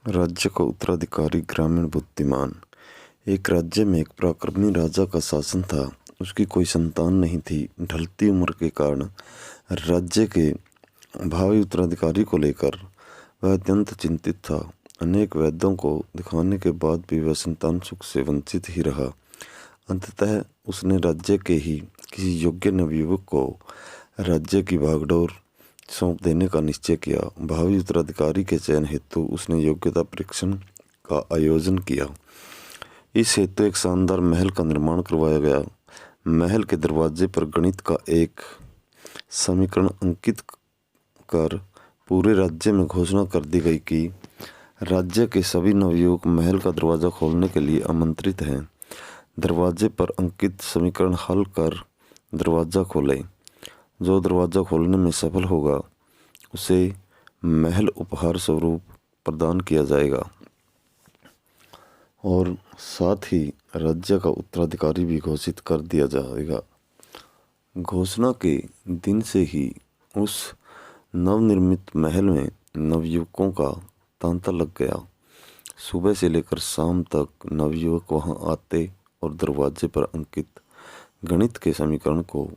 राज्य का उत्तराधिकारी ग्रामीण बुद्धिमान। एक राज्य में एक पराक्रमी राजा का शासन था। उसकी कोई संतान नहीं थी। ढलती उम्र के कारण राज्य के भावी उत्तराधिकारी को लेकर वह अत्यंत चिंतित था। अनेक वैद्यों को दिखाने के बाद भी वह संतान सुख से वंचित ही रहा। अंततः उसने राज्य के ही किसी योग्य नवयुवक को राज्य की भागडोर सौंप देने का निश्चय किया। भावी उत्तराधिकारी के चयन हेतु उसने योग्यता परीक्षण का आयोजन किया। इस हेतु एक शानदार महल का निर्माण करवाया गया। महल के दरवाजे पर गणित का एक समीकरण अंकित कर पूरे राज्य में घोषणा कर दी गई कि राज्य के सभी नवयुवक महल का दरवाजा खोलने के लिए आमंत्रित हैं। दरवाजे पर अंकित समीकरण हल कर दरवाजा खोलें। जो दरवाजा खोलने में सफल होगा उसे महल उपहार स्वरूप प्रदान किया जाएगा और साथ ही राज्य का उत्तराधिकारी भी घोषित कर दिया जाएगा। घोषणा के दिन से ही उस नवनिर्मित महल में नवयुवकों का तांता लग गया। सुबह से लेकर शाम तक नवयुवक वहां आते और दरवाजे पर अंकित गणित के समीकरण को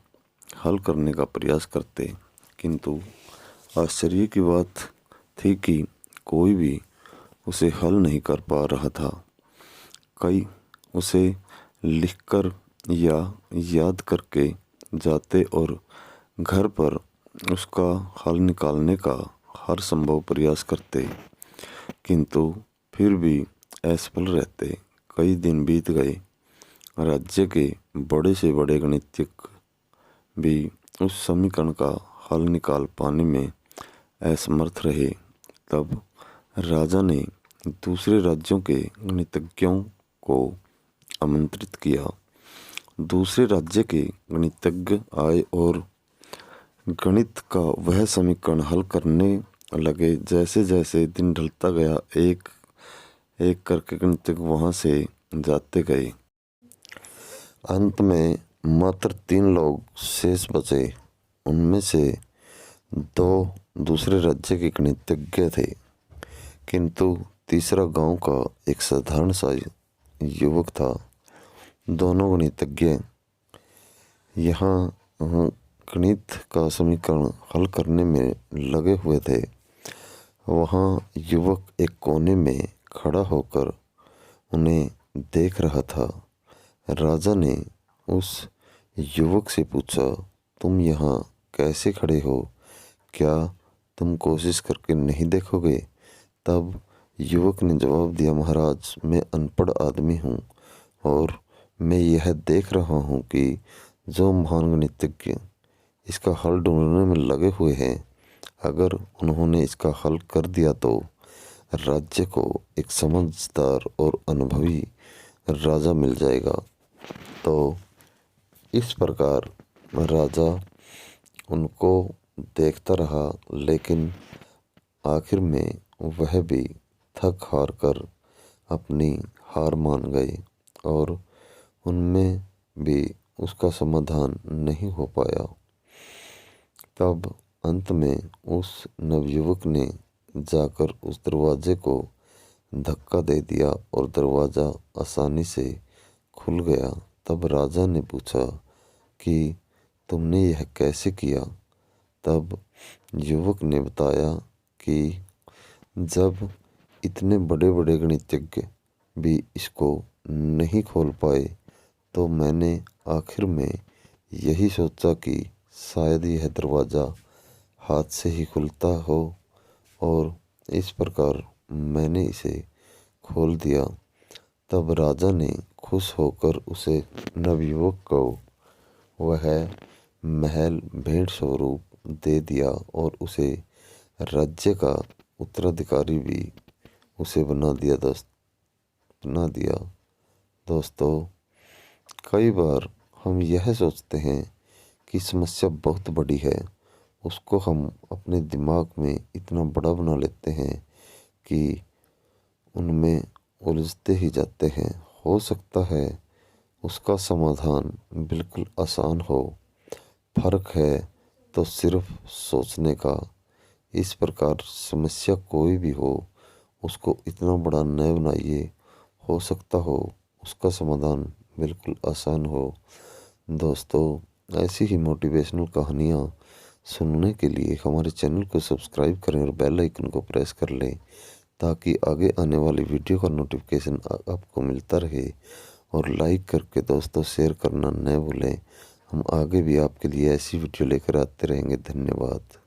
हल करने का प्रयास करते, किंतु आश्चर्य की बात थी कि कोई भी उसे हल नहीं कर पा रहा था। कई उसे लिखकर या याद करके जाते और घर पर उसका हल निकालने का हर संभव प्रयास करते, किंतु फिर भी असफल रहते। कई दिन बीत गए। राज्य के बड़े से बड़े गणितज्ञ भी उस समीकरण का हल निकाल पाने में असमर्थ रहे। तब राजा ने दूसरे राज्यों के गणितज्ञों को आमंत्रित किया। दूसरे राज्य के गणितज्ञ आए और गणित का वह समीकरण हल करने लगे। जैसे जैसे दिन ढलता गया, एक एक करके गणितज्ञ वहां से जाते गए। अंत में मात्र 3 लोग शेष बचे। उनमें से 2 दूसरे राज्य के गणितज्ञ थे, किंतु तीसरा गांव का एक साधारण सा युवक था। दोनों गणितज्ञ यहाँ गणित का समीकरण हल करने में लगे हुए थे। वहाँ युवक एक कोने में खड़ा होकर उन्हें देख रहा था। राजा ने उस युवक से पूछा, तुम यहाँ कैसे खड़े हो? क्या तुम कोशिश करके नहीं देखोगे? तब युवक ने जवाब दिया, महाराज, मैं अनपढ़ आदमी हूँ और मैं यह देख रहा हूँ कि जो महान गणितज्ञ इसका हल ढूंढने में लगे हुए हैं, अगर उन्होंने इसका हल कर दिया तो राज्य को एक समझदार और अनुभवी राजा मिल जाएगा। तो इस प्रकार राजा उनको देखता रहा, लेकिन आखिर में वह भी थक हार कर अपनी हार मान गए और उनमें भी उसका समाधान नहीं हो पाया। तब अंत में उस नवयुवक ने जाकर उस दरवाजे को धक्का दे दिया और दरवाज़ा आसानी से खुल गया। तब राजा ने पूछा कि तुमने यह कैसे किया? तब युवक ने बताया कि जब इतने बड़े बड़े गणितज्ञ भी इसको नहीं खोल पाए तो मैंने आखिर में यही सोचा कि शायद यह दरवाज़ा हाथ से ही खुलता हो और इस प्रकार मैंने इसे खोल दिया। तब राजा ने खुश होकर उसे नवयुवक को वह महल भेंट स्वरूप दे दिया और उसे राज्य का उत्तराधिकारी भी उसे बना दिया। दोस्तों, कई बार हम यह सोचते हैं कि समस्या बहुत बड़ी है, उसको हम अपने दिमाग में इतना बड़ा बना लेते हैं कि उनमें उलझते ही जाते हैं। हो सकता है उसका समाधान बिल्कुल आसान हो। फर्क है तो सिर्फ सोचने का। इस प्रकार समस्या कोई भी हो, उसको इतना बड़ा न बनाइए, हो सकता हो उसका समाधान बिल्कुल आसान हो। दोस्तों, ऐसी ही मोटिवेशनल कहानियाँ सुनने के लिए हमारे चैनल को सब्सक्राइब करें और बेल आइकन को प्रेस कर लें, ताकि आगे आने वाली वीडियो का नोटिफिकेशन आपको मिलता रहे। और लाइक करके दोस्तों शेयर करना न भूलें। हम आगे भी आपके लिए ऐसी वीडियो लेकर आते रहेंगे। धन्यवाद।